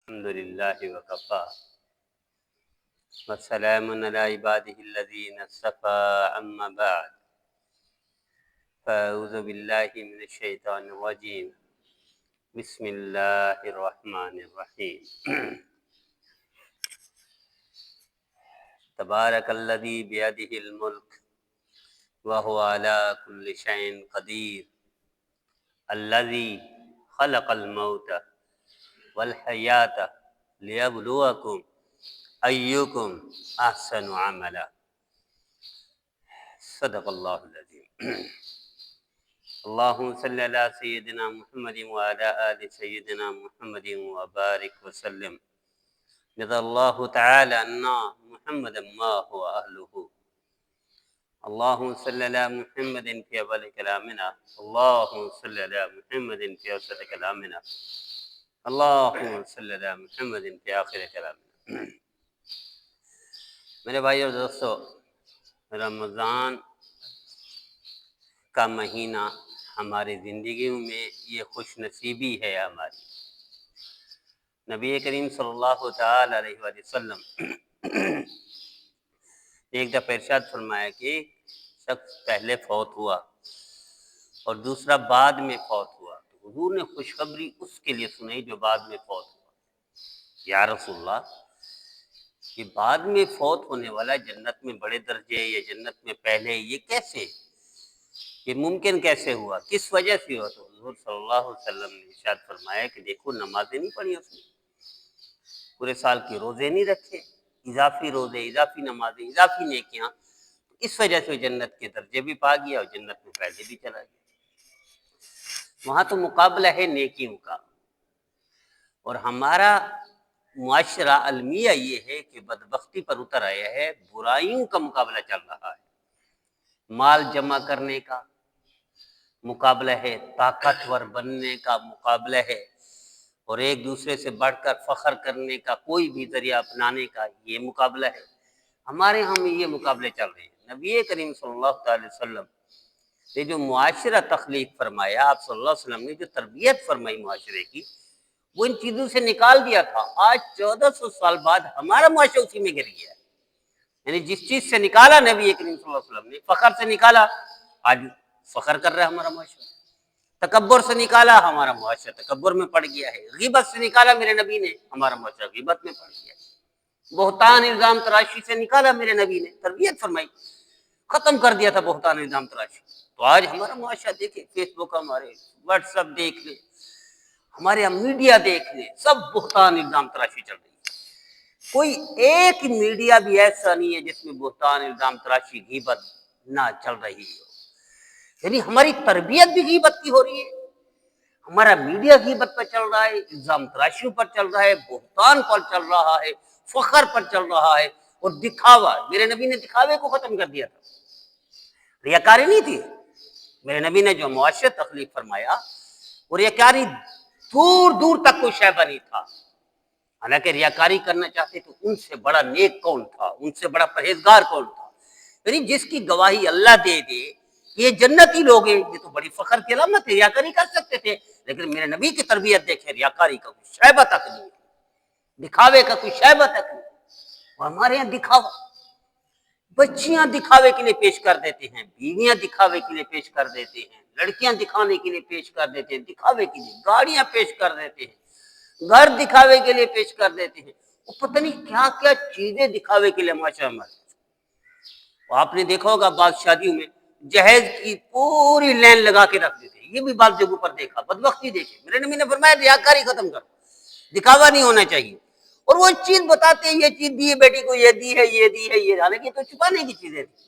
الحمدللہ وکفا والسلام علی عبادہ الذین اصطفى اما بعد فاعوذ باللہ من الشیطان الرجیم بسم اللہ الرحمن الرحیم تبارک الذی بیدہ الملک وہو علی کل شیء قدیر الذی خلق الموت والحیات لیبلوکم ایکم احسن عملا صدق اللہ العظیم۔ اللہم صلی علی سیدنا محمد وعلی آل سیدنا محمد وبارک وسلم۔ رضی اللہ تعالی عنہ محمد ما هو اہلہ۔ اللہم صلی علی محمد فی اول کلامنا، اللہم صلی علی محمد فی اوسط کلامنا، اللہم صلی علی محمد فی آخر کلامنا۔ میرے بھائی اور دوستو، رمضان کا مہینہ ہماری زندگیوں میں یہ خوش نصیبی ہے ہماری۔ نبی کریم صلی اللہ تعالی علیہ وآلہ وسلم ایک دفعہ ارشاد فرمایا کہ شخص پہلے فوت ہوا اور دوسرا بعد میں فوت ہوا، تو حضور نے خوشخبری اس کے لیے سنائی جو بعد میں فوت ہوا۔ یا رسول اللہ، یہ بعد میں فوت ہونے والا جنت میں بڑے درجے یا جنت میں پہلے، یہ کیسے، یہ ممکن کیسے ہوا، کس وجہ سے ہوا؟ تو حضور صلی اللہ علیہ وسلم نے ارشاد فرمایا کہ دیکھو، نمازیں نہیں پڑھی اس نے، پورے سال کے روزے نہیں رکھے، اضافی روزے، اضافی نمازیں، اضافی نیکیاں، اس وجہ سے جنت کے درجے بھی پا گیا اور جنت میں پہلے بھی چلا گیا۔ وہاں تو مقابلہ ہے نیکیوں کا، اور ہمارا معاشرہ المیہ یہ ہے کہ بدبختی پر اتر آیا ہے، برائیوں کا مقابلہ چل رہا ہے، مال جمع کرنے کا مقابلہ ہے، طاقتور بننے کا مقابلہ ہے، اور ایک دوسرے سے بڑھ کر فخر کرنے کا کوئی بھی ذریعہ اپنانے کا یہ مقابلہ ہے۔ ہمارے ہاں میں یہ مقابلے چل رہے ہیں۔ نبی کریم صلی اللہ علیہ وسلم نے جو معاشرہ تخلیق فرمایا، آپ صلی اللہ علیہ وسلم نے جو تربیت فرمائی معاشرے کی، وہ ان چیزوں سے نکال دیا تھا۔ آج 1400 سال بعد ہمارا معاشرہ اسی میں گر گیا ہے۔ یعنی جس چیز سے نکالا نبی کریم صلی اللہ علیہ وسلم نے، فخر سے نکالا، آج فخر کر رہا ہے ہمارا معاشرہ۔ تکبر سے نکالا، ہمارا معاشرہ تکبر میں پڑ گیا ہے۔ غیبت سے نکالا میرے نبی نے، ہمارا معاشرہ غیبت میں پڑ گیا ہے۔ بہتان الزام تراشی سے نکالا میرے نبی نے، تربیت فرمائی، ختم کر دیا تھا بہتان الزام تراشی۔ تو آج ہمارا معاشرہ دیکھیں، فیس بک ہمارے، واٹس ایپ دیکھ لیں، ہمارے یہاں میڈیا دیکھ لیں، سب بہتان الزام تراشی چل رہی ہے۔ کوئی ایک میڈیا بھی ایسا نہیں ہے جس میں بہتان الزام تراشی غیبت نہ چل رہی ہو۔ یعنی ہماری تربیت بھی غیبت کی ہو رہی ہے، ہمارا میڈیا غیبت پر چل رہا ہے، الزام تراشیوں پر چل رہا ہے، بہتان پر چل رہا ہے، فخر پر چل رہا ہے، اور دکھاوا۔ میرے نبی نے دکھاوے کو ختم کر دیا تھا، ریاکاری نہیں تھی۔ میرے نبی نے جو معاشرہ تخلیق فرمایا، اور ریاکاری دور دور تک کوئی شیبہ نہیں تھا۔ حالانکہ ریاکاری کرنا چاہتے تو ان سے بڑا نیک کون تھا، ان سے بڑا پرہیزگار کون تھا؟ یعنی جس کی گواہی اللہ دے دے کہ یہ جنتی لوگ ہیں، یہ تو بڑی فخر کی علامت ہے۔ ریاکاری کر سکتے تھے، لیکن میرے نبی کی تربیت دیکھیں، ریاکاری کا کوئی شیبہ تک نہیں، دکھاوے کا کوئی شیبہ تک نہیں۔ اور ہمارے یہاں دکھاوا، بچیاں دکھاوے کے لیے پیش کر دیتے ہیں، بیویاں دکھاوے کے لیے پیش کر دیتے ہیں، لڑکیاں دکھانے کے لیے پیش کر دیتے ہیں، دکھاوے کے لیے گاڑیاں پیش کر دیتے ہیں، گھر دکھاوے کے لیے پیش کر دیتے ہیں، وہ پتہ نہیں کیا کیا چیزیں دکھاوے کے لیے معاشرہ میں۔ آپ نے دیکھا ہوگا بعض شادیوں میں جہیز کی پوری لائن لگا کے رکھ دیتے ہیں، یہ بھی بعض جگہوں پر دیکھا، بدبختی دیکھی۔ میرے نبی نے فرمایا ریاکاری ختم کرو، دکھاوا نہیں ہونا چاہیے۔ اور وہ چیز بتاتے ہیں، یہ چیز دی ہے بیٹی کو، یہ دی ہے، یہ دی ہے، یہ، حالانکہ تو چھپانے کی چیزیں تھی۔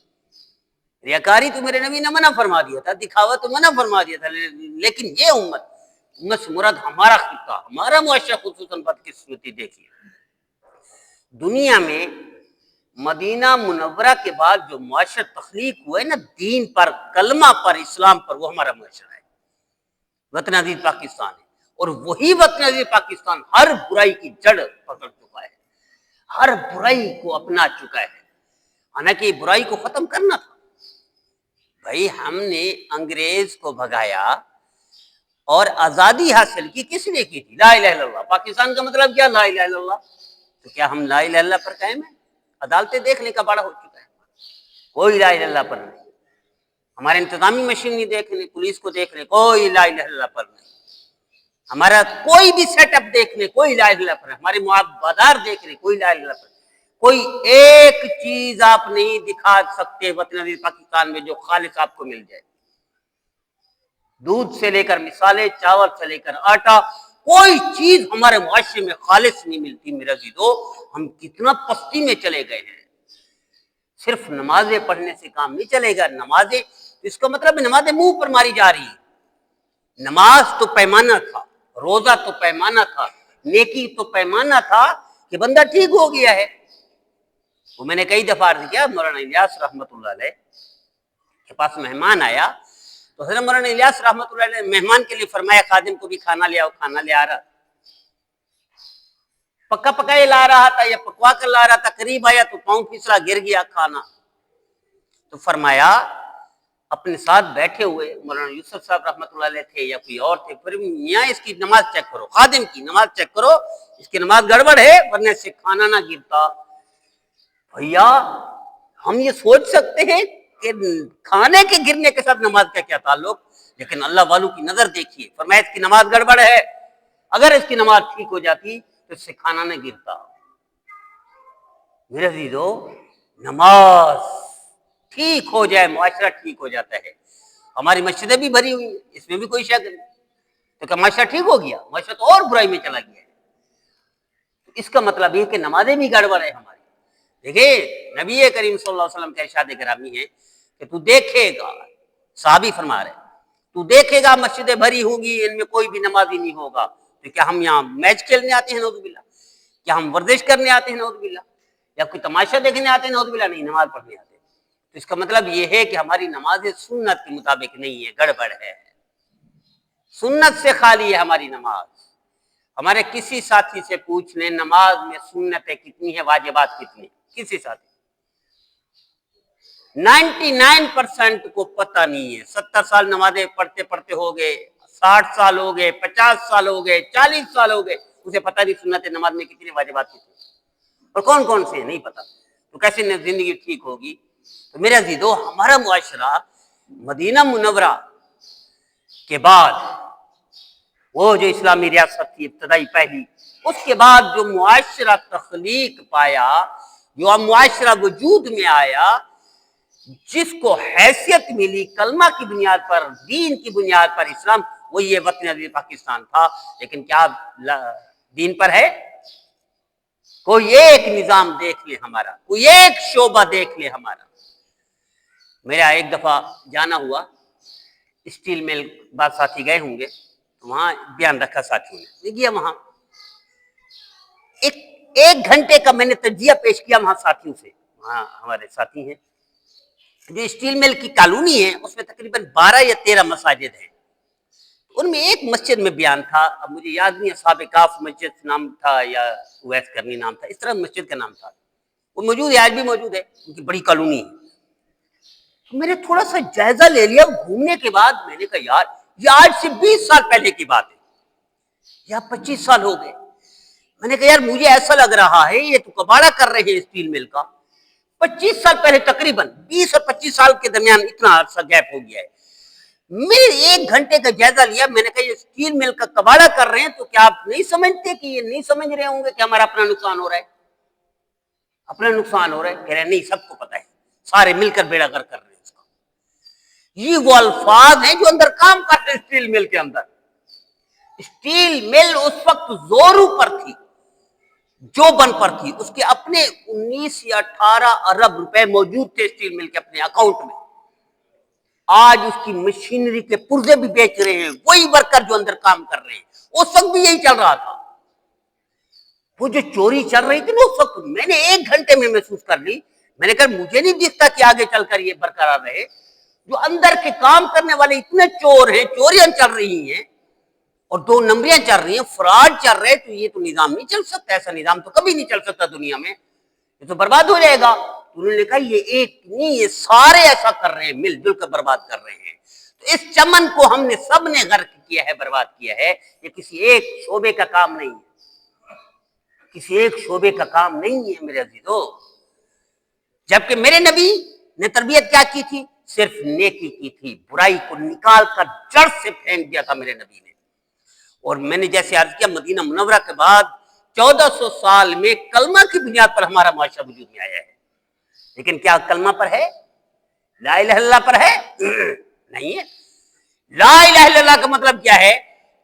ریاکاری تو میرے نبی نے منع فرما دیا تھا، دکھاوا تو منع فرما دیا تھا، لیکن یہ امت سے مراد ہمارا خطہ، ہمارا معاشرہ خصوصاً بدقسمتی دیکھیے۔ دنیا میں مدینہ منورہ کے بعد جو معاشرہ تخلیق ہوا ہے نا، دین پر، کلمہ پر، اسلام پر، وہ ہمارا معاشرہ ہے، وطن عزیز پاکستان ہے۔ اور وہی وطن عزیز پاکستان ہر برائی کی جڑ پکڑ چکا ہے، ہر برائی کو اپنا چکا ہے۔ حالانکہ برائی کو ختم کرنا تھا۔ بھائی ہم نے انگریز کو بھگایا اور آزادی حاصل کی کس نے کی تھی؟ لا الہ الا اللہ۔ پاکستان کا مطلب کیا؟ لا الہ الا اللہ۔ تو کیا ہم لا الہ الا اللہ پر قائم ہیں؟ عدالتیں دیکھنے کا بڑا ہو چکا ہے، کوئی لا الہ الا اللہ پر نہیں۔ ہمارے انتظامی مشینری دیکھ لیں، پولیس کو دیکھ لیں، کوئی لا الہ الا اللہ پر نہیں۔ ہمارا کوئی بھی سیٹ اپ دیکھ لیں، کوئی لا الہ الا اللہ پر نہیں۔ ہمارے معاملات دیکھ لیں، کوئی لا الہ الا اللہ پر نہیں۔ کوئی ایک چیز آپ نہیں دکھا سکتے وطن عزیز پاکستان میں جو خالص آپ کو مل جائے۔ دودھ سے لے کر مثالیں، چاول سے لے کر آٹا، کوئی چیز ہمارے معاشرے میں خالص نہیں ملتی میرے عزیزو۔ ہم کتنا پستی میں چلے گئے ہیں۔ صرف نمازیں پڑھنے سے کام نہیں چلے گا۔ نمازیں، اس کا مطلب نمازیں منہ پر ماری جا رہی ہیں۔ نماز تو پیمانہ تھا، روزہ تو پیمانہ تھا، نیکی تو پیمانہ تھا کہ بندہ ٹھیک ہو گیا ہے۔ وہ میں نے کئی دفعہ عرض کیا، مولانا الیاس رحمۃ اللہ علیہ کے پاس مہمان آیا تو حضرت مولانا الیاس رحمۃ اللہ علیہ نے مہمان کے لیے فرمایا خادم کو بھی کھانا لے آؤ۔ کھانا لے آ رہا، پکا پکایا لا رہا تھا یا پکوا کر لا رہا تھا، قریب آیا تو پاؤں پھسلا، گر گیا کھانا۔ تو فرمایا اپنے ساتھ بیٹھے ہوئے مولانا یوسف صاحب رحمۃ اللہ علیہ تھے یا کوئی اور تھے، پھر میاں اس کی نماز چیک کرو، خادم کی نماز چیک کرو، اس کی نماز گڑبڑ ہے ورنہ سے کھانا نہ گرتا۔ بھیا ہم یہ سوچ سکتے ہیں کہ کھانے کے گرنے کے ساتھ نماز کا کیا تعلق؟ لیکن اللہ والوں کی نظر دیکھیے، فرمایا اس کی نماز گڑبڑ ہے، اگر اس کی نماز ٹھیک ہو جاتی تو اس سے کھانا نہ گرتا۔ میرے عزیزو، نماز ٹھیک ہو جائے معاشرہ ٹھیک ہو جاتا ہے۔ ہماری مسجدیں بھی بھری ہوئی ہیں، اس میں بھی کوئی شک نہیں، تو کیا معاشرہ ٹھیک ہو گیا؟ معاشرہ تو اور برائی میں چلا گیا ہے۔ اس کا مطلب یہ کہ نمازیں بھی گڑبڑ ہے ہماری۔ دیکھیں نبی کریم صلی اللہ علیہ وسلم کا ارشاد گرامی ہے کہ تو دیکھے گا، صحابی فرما رہے تو دیکھے گا مسجدیں بھری ہوں گی، ان میں کوئی بھی نمازی نہیں ہوگا۔ تو کیا ہم یہاں میچ کھیلنے آتے ہیں؟ نعوذ باللہ۔ کیا ہم ورزش کرنے آتے ہیں؟ نعوذ باللہ۔ یا کوئی تماشا دیکھنے آتے ہیں؟ نعوذ باللہ۔ نہیں، نماز پڑھنے آتے ہیں۔ تو اس کا مطلب یہ ہے کہ ہماری نمازیں سنت کے مطابق نہیں ہے، گڑبڑ ہے، سنت سے خالی ہے ہماری نماز۔ ہمارے کسی ساتھی سے پوچھ لیں نماز میں سنتیں کتنی ہیں، واجبات کتنی ہیں، کسی ساتھی 99% کو پتہ نہیں ہے۔ 70 سال نمازیں پڑھتے پڑھتے ہو گئے، 60 سال ہو گئے، 50 سال ہو گئے، 40 سال ہو گئے، اسے پتہ نہیں سنت نماز میں کتنی، واجبات کتنی اور کون کون سے نہیں پتہ۔ تو کیسے زندگی ٹھیک ہوگی؟ تو میرے عزیزو، ہمارا معاشرہ مدینہ منورہ کے بعد، وہ جو اسلامی ریاست تھی ابتدائی پہلی، اس کے بعد جو معاشرہ تخلیق پایا، جو معاشرہ وجود میں آیا، جس کو حیثیت ملی کلمہ کی بنیاد پر، دین کی بنیاد پر، اسلام، وہ یہ وطن عزیز پاکستان تھا۔ لیکن کیا دین پر ہے؟ کوئی ایک نظام دیکھ لے ہمارا، کوئی ایک شعبہ دیکھ لے ہمارا۔ میرا ایک دفعہ جانا ہوا اسٹیل مل، بعض ساتھی گئے ہوں گے تو وہاں بیان رکھا ساتھیوں نے گیا، وہاں ایک گھنٹے کا میں نے تجزیہ پیش کیا وہاں ساتھیوں سے۔ وہاں ہمارے ساتھی ہیں جو اسٹیل مل کی کالونی ہے، اس میں تقریباً 12 یا 13 مساجد ہیں۔ ان میں ایک مسجد میں بیان تھا، اب مجھے یاد نہیں، اصحاب کاف مسجد نام تھا یا اویس کرنی نام تھا، اس طرح مسجد کا نام تھا۔ وہ موجود ہے، آج بھی موجود ہے، ان کی بڑی کالونی ہے۔ میں نے تھوڑا سا جائزہ لے لیا گھومنے کے بعد، میں نے کہا یار یہ آج سے 20 سال پہلے کی بات ہے یا 25 سال ہو گئے۔ میں نے کہا یار مجھے ایسا لگ رہا ہے یہ تو کباڑہ کر رہے ہیں اسٹیل مل کا۔ 25 سال پہلے، تقریباً 20 اور 25 سال کے درمیان اتنا عرصہ گیپ ہو گیا ہے۔ میں ایک گھنٹے کا جائزہ لیا، میں نے کہا یہ اسٹیل مل کا کباڑہ کر رہے ہیں تو کیا آپ نہیں سمجھتے کہ یہ نہیں سمجھ رہے ہوں گے کہ ہمارا اپنا نقصان ہو رہا ہے؟ اپنا نقصان ہو رہا ہے؟ کہہ رہے ہیں نہیں، سب کو پتہ ہے، سارے مل کر بیڑا گر کر رہے ہیں اس کا۔ یہ وہ الفاظ ہیں جو اندر کام کرتے ہیں اسٹیل مل کے اندر۔ اسٹیل مل اس وقت زورو پر تھی، جو بن پر تھی، اس کے اپنے 19 یا 18 ارب روپے موجود تھے اسٹیل مل کے اپنے اکاؤنٹ میں۔ آج اس کی مشینری کے پرزے بھی بیچ رہے ہیں وہی ورکر جو اندر کام کر رہے ہیں۔ اس وقت بھی یہی چل رہا تھا۔ وہ جو چوری چل رہی تھی نا اس وقت، میں نے ایک گھنٹے میں محسوس کر لی۔ میں نے کہا مجھے نہیں دکھتا کہ آگے چل کر یہ برقرار رہے۔ جو اندر کے کام کرنے والے اتنے چور ہیں، چوریاں چل رہی ہیں اور 2 نمبریاں چل رہی ہیں، فراڈ چل رہے، تو یہ تو نظام نہیں چل سکتا۔ ایسا نظام تو کبھی نہیں چل سکتا دنیا میں، یہ تو برباد ہو جائے گا۔ انہوں نے کہا یہ ایک نہیں، یہ سارے ایسا کر رہے ہیں، مل جل کر برباد کر رہے ہیں۔ تو اس چمن کو ہم نے سب نے غرق کیا ہے، برباد کیا ہے. یہ کسی ایک شعبے کا کام نہیں ہے، کسی ایک شعبے کا کام نہیں ہے میرے عزیزو. جبکہ میرے نبی نے تربیت کیا کی تھی؟ صرف نیکی کی تھی، برائی کو نکال کر جڑ سے پھینک دیا تھا میرے نبی نے. اور میں نے جیسے عرض کیا، مدینہ منورہ کے بعد 1400 سال میں کلمہ کی بنیاد پر ہمارا معاشرہ وجود میں آیا ہے. لیکن کیا کلمہ پر ہے؟ لا الہ الا اللہ پر ہے؟ نہیں ہے. لا الہ الا اللہ کا مطلب کیا ہے؟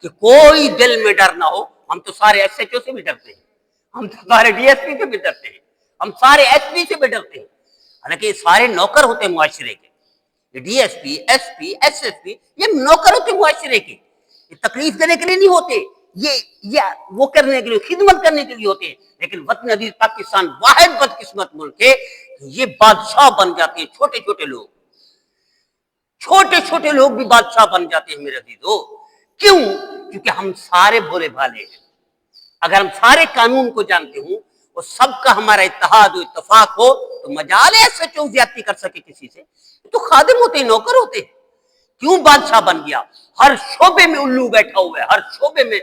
کہ کوئی دل میں ڈر نہ ہو. ہم تو سارے ایس ایچ او سے بھی ڈرتے ہیں، ہم تو سارے ڈی ایس پی سے بھی ڈرتے ہیں، ہم سارے ایس پی سے بھی ڈرتے ہیں. حالانکہ یہ سارے نوکر ہوتے ہیں معاشرے کے. D S P, S P, S S P, یہ نوکر ہوتے ہیں معاشرے کے. یہ تکلیف دینے کے لیے نہیں ہوتے، یہ وہ کرنے کے لیے، خدمت کرنے کے لیے ہوتے ہیں. لیکن وطن عزیز پاکستان واحد بدقسمت ملک ہے، یہ بادشاہ بن جاتے ہیں. چھوٹے چھوٹے لوگ بھی بادشاہ بن جاتے ہیں میرے عزیزو. کیوں؟ کیونکہ ہم سارے بھولے بھالے ہیں. اگر ہم سارے قانون کو جانتے ہوں اور سب کا ہمارا اتحاد و اتفاق ہو تو مجال ہے سچوں زیادتی کر سکے کسی سے. تو خادم ہوتے ہیں، نوکر ہوتے ہیں. کیوں بادشاہ بن گیا؟ ہر شعبے میں الو بیٹھا ہوا ہے، ہر شعبے میں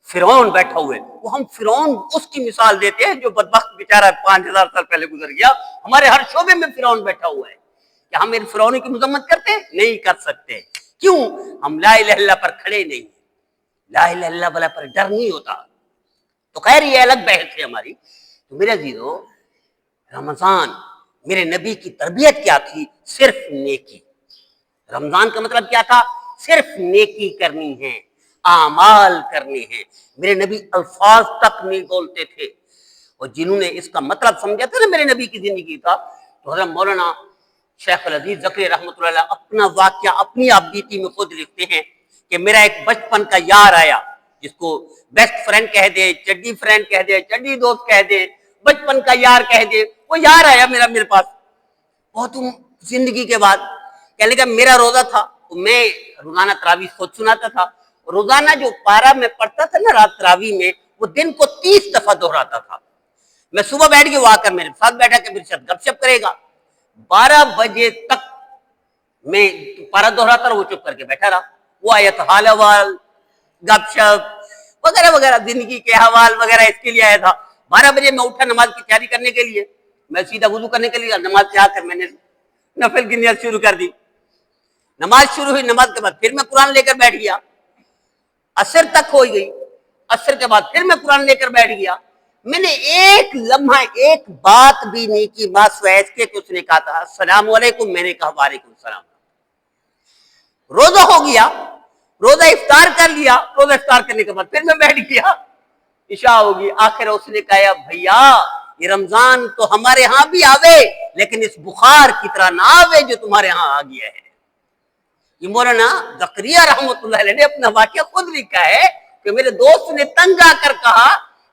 فرعون بیٹھا ہوا ہے. وہ ہم فرعون اس کی مثال دیتے ہیں جو بدبخت بیچارہ 5000 سال پہلے گزر گیا. ہمارے ہر شعبے میں فرعون بیٹھا ہوا ہے. کیا ہم ان فرعونی کی مذمت کرتے ہیں؟ نہیں کر سکتے. کیوں؟ ہم لا الہ الا اللہ پر کھڑے نہیں، لا الہ الا اللہ والا پر ڈر نہیں ہوتا. تو خیر یہ الگ بحث ہے ہماری. تو میرے عزیزو، رمضان میرے نبی کی تربیت کیا تھی؟ صرف نیکی. رمضان کا مطلب کیا تھا؟ صرف نیکی کرنی ہے، اعمال کرنے ہیں. میرے نبی الفاظ تک نہیں بولتے تھے. اور جنہوں نے اس کا مطلب سمجھا تھا نا میرے نبی کی زندگی کا، تو حضرت مولانا شیخ العزیز ذکری رحمۃ اللہ علیہ اپنا واقعہ اپنی آپ بیتی میں خود لکھتے ہیں کہ میرا ایک بچپن کا یار آیا، جس کو بیسٹ فرینڈ کہہ دے، چڈی فرینڈ کہہ دے، چڈی دوست کہہ دے، بچپن کا یار کہہ دے. وہ یار آیا میرے پاس بہت زندگی کے بعد. کہنے لگا میرا روزہ تھا، میں روزانہ تراویح خود سناتا تھا. روزانہ جو پارا میں پڑھتا تھا نا رات تراویح میں، وہ دن کو 30 دفعہ دہراتا تھا. میں صبح بیٹھ کے وہ آ کر میرے ساتھ بیٹھا کہ میرے ساتھ گپ شپ کرے گا. 12 بجے تک میں پارا دہراتا رہا، وہ چپ کر کے بیٹھا رہا. وہ آیت حال احوال، گپ شپ وغیرہ وغیرہ، زندگی کے حوال وغیرہ اس کے لیے آیا تھا. 12 بجے میں اٹھا نماز کی تیاری کرنے کے لیے. میں سیدھا وضو کرنے کے لیے نماز سے آ کر میں نے نفل کی نیت شروع کر دی. نماز شروع ہوئی، نماز کے بعد پھر میں قرآن لے کر بیٹھ گیا. عصر تک ہو گئی، عصر کے بعد پھر میں قرآن لے کر بیٹھ گیا. میں نے ایک لمحہ ایک بات بھی نہیں کی ماں سویس کے کہ اس نے کہا تھا السلام علیکم، میں نے کہا وعلیکم السلام. روزہ ہو گیا، روزہ افطار کر لیا، روزہ افطار کرنے کے بعد پھر میں بیٹھ گیا. عشاء ہوگی. آخر اس نے کہا بھیا یہ رمضان تو ہمارے ہاں بھی آوے، لیکن اس بخار کی طرح نہ آوے جو تمہارے ہاں آ گیا ہے. یہ مولانا زکریا رحمۃ اللہ علیہ نے اپنا واقعہ خود لکھا ہے کہ میرے دوست نے تنگ آ کر کہا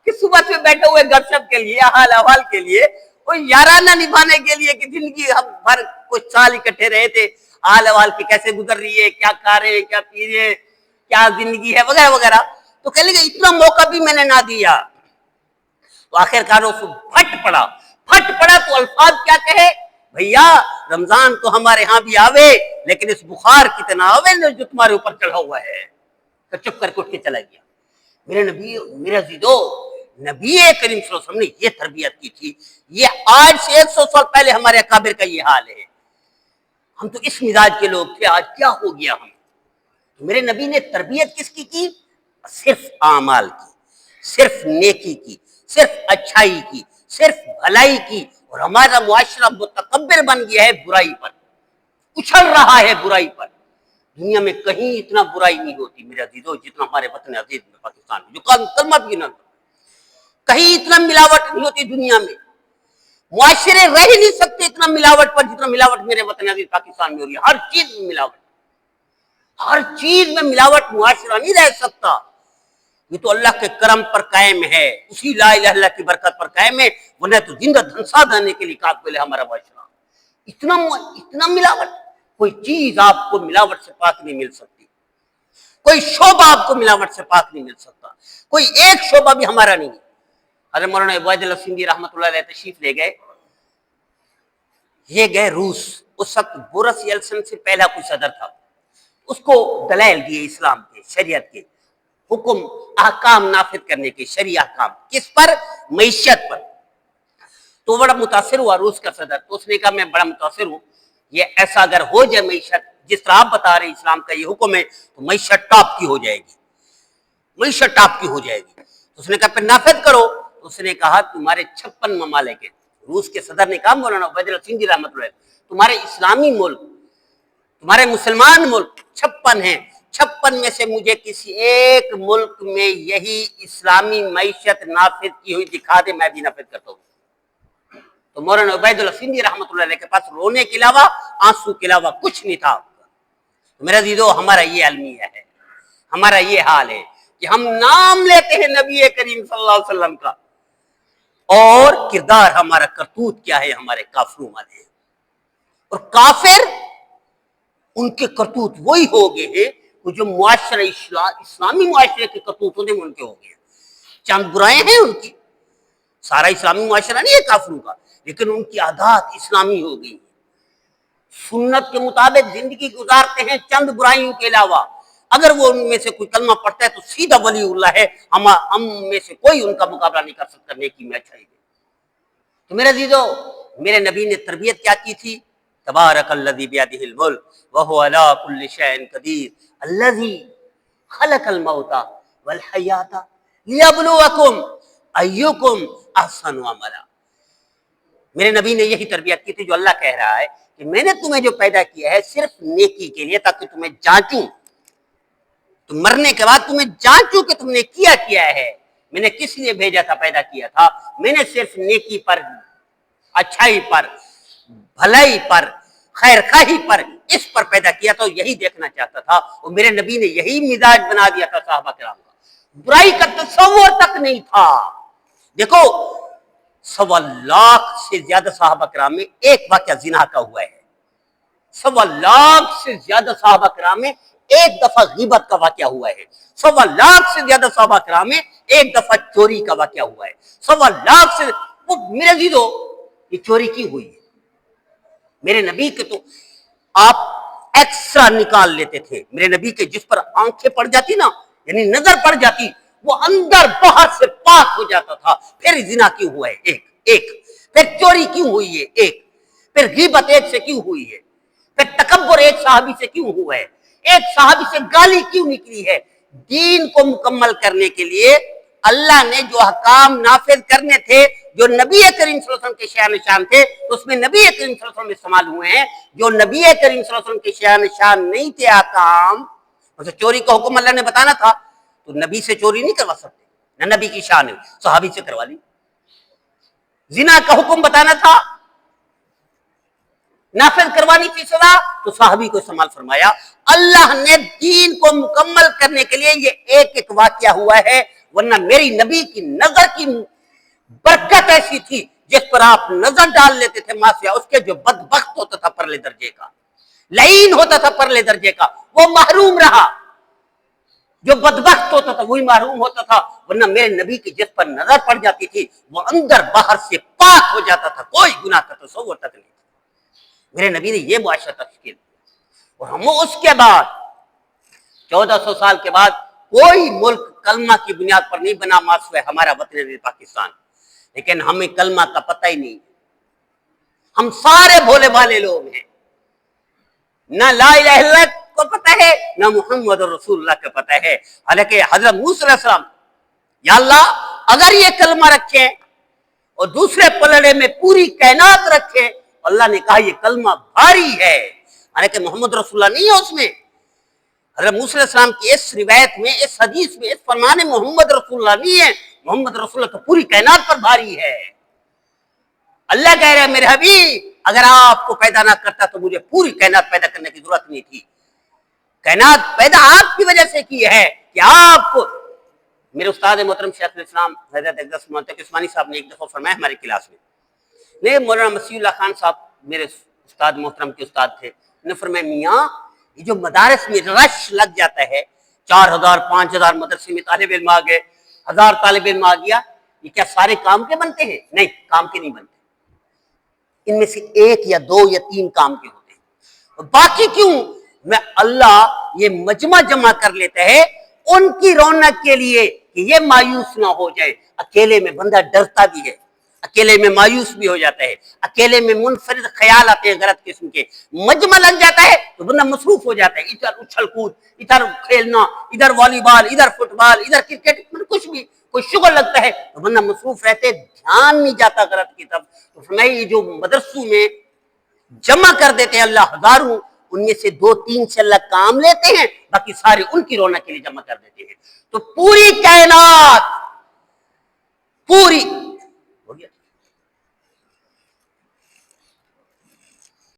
کہ صبح سے بیٹھے ہوئے گپ شپ کے لیے، حال احوال کے لیے، کوئی یارانہ نبھانے کے لیے کہ زندگی ہم بھر کچھ سال اکٹھے رہے تھے، حال احوال کی کیسے گزر رہی ہے، کیا کھا رہے ہیں، کیا پی رہے ہیں، کیا زندگی ہے وغیرہ وغیرہ. تو کہنے لگا اتنا موقع بھی میں نے نہ دیا. تو آخر کار اس پھٹ پڑا تو الفاظ کیا کہے؟ بھیا رمضان تو ہمارے ہاں بھی آوے، لیکن اس بخار کی طرح آوے جو تمہارے اوپر چڑھا ہوا ہے. تو چپ کر کے اٹھ کے چلا گیا. میرے نبی، میرے عزیزو، نبی کریم صلی اللہ علیہ وسلم نے یہ تربیت کی تھی. یہ آج سے 100 سال پہلے ہمارے اکابر کا یہ حال ہے. ہم تو اس مزاج کے لوگ تھے، آج کیا ہو گیا ہم. میرے نبی نے تربیت کس کی؟ صرف اعمال کی، صرف نیکی کی، صرف اچھائی کی، صرف بھلائی کی. اور ہمارا معاشرہ متکبر بن گیا ہے، برائی پر اچھل رہا ہے، برائی پر. دنیا میں کہیں اتنا برائی نہیں ہوتی میرے عزیزو جتنا ہمارے وطن عزیز میں پاکستان میں، جو کلمہ بھی نہ، کہیں اتنا ملاوٹ نہیں ہوتی دنیا میں. معاشرے رہ ہی نہیں سکتے اتنا ملاوٹ پر جتنا ملاوٹ میرے وطن عزیز پاکستان میں ہو رہی ہے. ہر چیز میں ملاوٹ، ہر چیز میں ملاوٹ. معاشرہ نہیں رہ سکتا. یہ تو اللہ کے کرم پر قائم ہے، اسی لا الہ الا اللہ کی برکت پر قائم ہے، ورنہ تو زندہ دھنسا دینے کے لیے قابل ہے ہمارا معاشرہ. اتنا ملاوٹ. کوئی چیز آپ کو ملاوٹ سے پاک نہیں مل سکتی، کوئی شعبہ آپ کو ملاوٹ سے پاک نہیں مل سکتا، کوئی ایک شعبہ بھی ہمارا نہیں. حضرت مولانا عبید اللہ سندھی رحمۃ اللہ علیہ تشریف لے گئے. یہ گئے روس. اس وقت بورس یلسن سے پہلا کوئی صدر تھا. اس کو دلائل دیے اسلام کے، شریعت کے، حکم احکام نافذ کرنے کے، شرعی احکام، کس پر؟ معیشت پر۔ تو بڑا متاثر ہوا روس کا صدر، تو اس نے کہا میں بڑا متاثر ہوں، یہ ایسا اگر ہو جائے معیشت جس طرح آپ بتا رہے ہیں اسلام کا یہ حکم ہے، تو معیشت ٹاپ کی ہو جائے گی، معیشت ٹاپ کی ہو جائے گی۔ تو اس نے کہا پھر نافذ کرو۔ تو اس نے کہا تمہارے 56 ممالک ہیں، روس کے صدر نے کہا مولانا عبید اللہ سندھی رحمۃ اللہ علیہ، تمہارے اسلامی ملک، تمہارے مسلمان ملک 56 ہیں، 56 میں سے مجھے کسی ایک ملک میں یہی اسلامی معیشت نافذ کی ہوئی دکھا دے، میں بھی نافذ کرتا ہوں۔ تو مولانا عبید اللہ سندھی رحمۃ اللہ علیہ کے پاس رونے کے علاوہ، آنسو کے علاوہ کچھ نہیں تھا۔ میرا عزیزو، ہمارا یہ المیہ ہے، ہمارا یہ حال ہے کہ ہم نام لیتے ہیں نبی کریم صلی اللہ علیہ وسلم کا، اور کردار ہمارا کرتوت کیا ہے ہمارے کافروں والے ہیں۔ اور کافر ان کے کرتوت وہی ہو گئے ہیں جو معاشرہ اسلامی معاشرے کے کرتوت ہوتے ہیں ان کے ہو گئے ہیں۔ چند برائیں ہیں ان کی، سارا اسلامی معاشرہ نہیں ہے کافروں کا، لیکن ان کی عادات اسلامی ہو گئی، سنت کے مطابق زندگی گزارتے ہیں چند برائیوں کے علاوہ۔ اگر وہ ان میں سے کوئی کلمہ پڑھتا ہے تو سیدھا ولی اللہ ہے، ہم میں سے کوئی ان کا مقابلہ نہیں کر سکتا نیکی میں، اچھائی میں۔ تو میرے عزیزو، میرے نبی نے تربیت کیا کی تھی؟ تبارک الذی بیدہ الملک وہو علی کل شیء قدیر الذی خلق الموت والحیات لیبلوکم ایکم احسن عملا۔ میرے نبی نے یہی تربیت کی تھی جو اللہ کہہ رہا ہے کہ میں نے تمہیں جو پیدا کیا ہے صرف نیکی کے لیے، تاکہ تمہیں جانچوں، تم مرنے کے بعد تمہیں جانچوں کہ تم نے کیا ہے۔ میں نے کس لیے بھیجا تھا، پیدا کیا تھا؟ میں نے صرف نیکی پر، اچھائی پر، بھلائی پر، خیر خواہی پر، اس پر پیدا کیا تھا، یہی دیکھنا چاہتا تھا۔ اور میرے نبی نے یہی مزاج بنا دیا تھا صحابہ کرام کا، برائی کا تصور تک نہیں تھا۔ دیکھو 1.25 لاکھ سے زیادہ صحابہ کرام میں ایک واقعہ زنا کا ہوا ہے، 1.25 لاکھ سے زیادہ صحابہ کرام میں ایک دفعہ غیبت کا واقعہ ہوا ہے، 1.25 لاکھ سے زیادہ صحابہ کرام میں ایک دفعہ چوری کا واقعہ ہوا ہے، 1.25 لاکھ سے وہ میرے عزیزو، یہ چوری کی ہوئی ہے؟ میرے نبی کے تو آپ ایکسٹرا نکال لیتے تھے، میرے نبی کے جس پر آنکھیں پڑ جاتی نا، یعنی نظر پڑ جاتی، وہ اندر باہر سے پاک ہو جاتا تھا۔ پھر زنا کیوں ہوا ہے؟ ایک پھر چوری کیوں ہوئی ہے؟ ایک پھر غیبت ایک سے کیوں ہوئی ہے؟ پھر تکبر ایک صحابی سے کیوں ہوا ہے؟ ایک صحابی سے گالی کیوں نکلی ہے؟ دین کو مکمل کرنے کے لیے اللہ نے جو احکام نافذ کرنے تھے، جو نبی کریم صلی اللہ علیہ وسلم کے شان شان تھے، تو اس میں نبی کریم صلی اللہ علیہ وسلم استعمال ہوئے ہیں۔ جو نبی کریم صلی اللہ علیہ وسلم کے شان شان نہیں تھے احکام، جیسے چوری کا حکم اللہ نے بتانا تھا تو نبی سے چوری نہیں کروا سکتے، نہ نبی کی شان ہے، صحابی سے کروا لی۔ زنا کا حکم بتانا تھا، نافذ کروانی تھی سزا، تو صحابی کو استعمال فرمایا۔ اللہ نے دین کو مکمل کرنے کے لیے یہ ایک ایک واقعہ ہوا ہے، ورنہ میری نبی کی نظر کی برکت ایسی تھی جس پر آپ نظر ڈال لیتے تھے معصیہ، اس کے جو بدبخت ہوتا تھا پرلے درجے کا، لعین ہوتا تھا پرلے درجے کا، وہ محروم رہا۔ جو بدبخت ہوتا تھا وہی محروم ہوتا تھا، ورنہ میرے نبی کی جس پر نظر پڑ جاتی تھی وہ اندر باہر سے پاک ہو جاتا تھا، کوئی گناہ کا تصور تک نہیں تھا۔ میرے نبی نے یہ معاشرہ تشکیل دیا، اور ہم اس کے بعد 1400 سال کے بعد کوئی ملک کلمہ کی بنیاد پر نہیں بنا سوائے ہمارا وطن پاکستان، لیکن ہمیں کلمہ کا پتہ ہی نہیں۔ ہم سارے بھولے بھالے لوگ ہیں، نہ لا الہ الا اللہ کو پتہ ہے، نہ محمد رسول اللہ کا پتہ ہے۔ حالانکہ حضرت موسیٰ علیہ السلام، یا اللہ اگر یہ کلمہ رکھیں اور دوسرے پلڑے میں پوری کائنات رکھیں، اللہ نے کہا یہ کلمہ بھاری ہے، حالانکہ محمد رسول اللہ نہیں ہے اس میں۔ حضرت موسیٰ علیہ السلام کی اس روایت میں، اس حدیث میں، اس فرمان میں محمد رسول اللہ نہیں ہے، محمد رسول اللہ تو پوری کائنات پر بھاری ہے۔ اللہ کہہ رہے ہیں میرے حبیب اگر آپ کو پیدا نہ کرتا تو مجھے پوری کائنات پیدا کرنے کی ضرورت نہیں تھی۔ کائنات پیدا آپ کی وجہ سے کی ہے کہ آپ کو، میرے استاد محترم شیخ الاسلام حضرت اقدس محمد عثمانی صاحب نے ایک دفعہ فرمایا ہماری کلاس میں، نہیں مولانا مسیح اللہ خان صاحب میرے استاد محترم کے استاد تھے، انہوں نے فرمایا میاں یہ جو مدارس میں رش لگ جاتا ہے، 4000 5000 مدرسے میں طالب علم آ گئے، 1000 طالب علم آ گیا، یہ کیا سارے کام کے بنتے ہیں؟ نہیں، کام کے نہیں بنتے، ان میں سے 1 یا 2 یا 3 کام کے ہوتے ہیں، اور باقی کیوں؟ میں اللہ یہ مجمع جمع کر لیتا ہے ان کی رونق کے لیے کہ یہ مایوس نہ ہو جائے. اکیلے میں بندہ ڈرتا بھی ہے, اکیلے میں مایوس بھی ہو جاتا ہے, اکیلے میں منفرد خیال آتے ہیں غلط قسم کے. مجمع لگ جاتا ہے تو بندہ مصروف ہو جاتا ہے, ادھر اچھل کود, ادھر کھیلنا, ادھر والی بال, ادھر فٹ بال, ادھر کرکٹ, کچھ بھی کوئی شغل لگتا ہے تو بندہ مصروف رہتے, دھیان نہیں جاتا غلط کی طرف. تو فرمایا یہ جو مدرسوں میں جمع کر دیتے ہیں اللہ ہزاروں, ان میں سے 2-3 سے اللہ کام لیتے ہیں, باقی سارے ان کی رونق کے لیے جمع کر دیتے ہیں. تو پوری کائنات, پوری